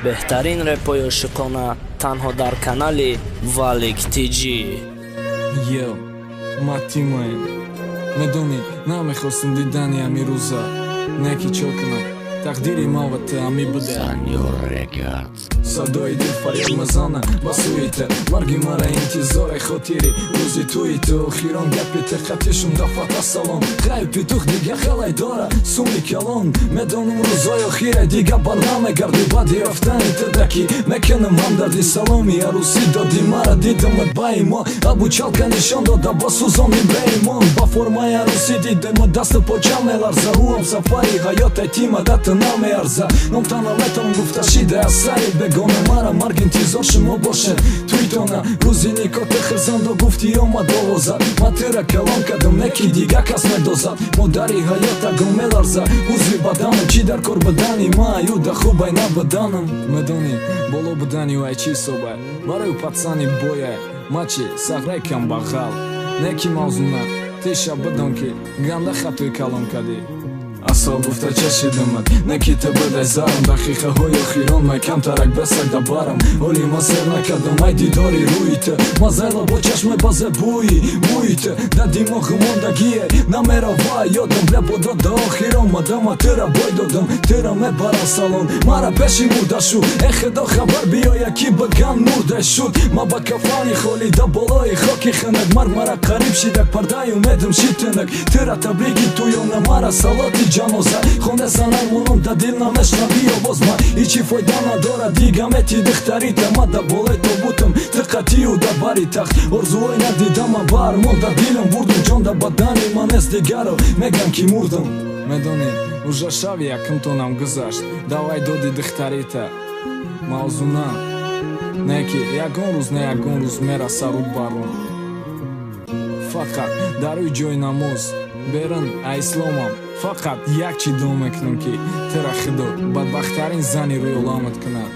беҳтарин репоё шикона танҳо дар канали Валик Тиҷи. Йо, Мати майн, медонӣ, намехостам дидани ҳамин рӯза. Не ки чо кунам, тақдири маватта ҳамин буде. Садои дил фарёд мезана ба сӯи те, марги мара интизори хотири рӯзи тӯи ту. Охирон гапи те хатишум дафата салом, хай петух дига хелай дора суми калон. Медонам рӯзои охире дига барнамегарди, баъди рафтани те даки мекунам ҳамдарди. саломи арӯсӣ доди мара дидамат ба имон, абу чалка нишон дода ба сӯзони беимон. ба формаи арӯсӣ дидамат дасту поча меларза, рӯам сафари ҳаёте тимадата намеарза. ном тана метавон гуфта шида аз сари бегона мара, марг интизор шумо бошед туитона. рӯзи никоти хирзандо гуфти омад овозад, матира калон кардам неки дига кас медозад. модари ҳаёта гон меларза, узви баданам чӣ дар кор будани ма юда хубай набуданам. медонӣ боло будани ӯ ай чӣ ҳисобе, барои патсани бое мачи сағраи камбағал. неки мавзуна тиша бидон ки ганда хатои калон кардӣ. асо гуфта чашидамат, неки та бадай зарам, дақиқаҳои охирон май камтарак бесагда барам. оли ма сер накардам ай дидори рӯи те, мазайла бо чашме базе бӯи мӯи те. да димоғи мондагие намерава ёдам, лебода да охирон мадама тира бой додам. тира мебарам салон, мара пеши мурда шуд, эхедо хабар биёя ки баган мурда шуд. ма ба кафани холи да болои хоки ханак, марг мара қариб шидак, пардаи умедам шитанак. тира таблиги туёна мара салоти ҷаноза, хоне санар монам да дил намешнави овоз. ма ҳичи фойда надора дига мети духтарита, ма да болои тобутам тиқатию да бари тахт. орзуҳои надидама бар мон да дилам бурдам, ҷон да бадани ма нест дигаро мегам ки мурдам. медонӣ уже шави якумтонам гузашт, давай доди духтарита мавзуна, не ки ягон рӯз не ягон рӯз мераса руд бар рӯ. фақат дар рӯи ҷои намоз берун а исломам, фақат як чӣ дуо мекунам ки тира худо бадбахттарин зани рӯи оламат кунад.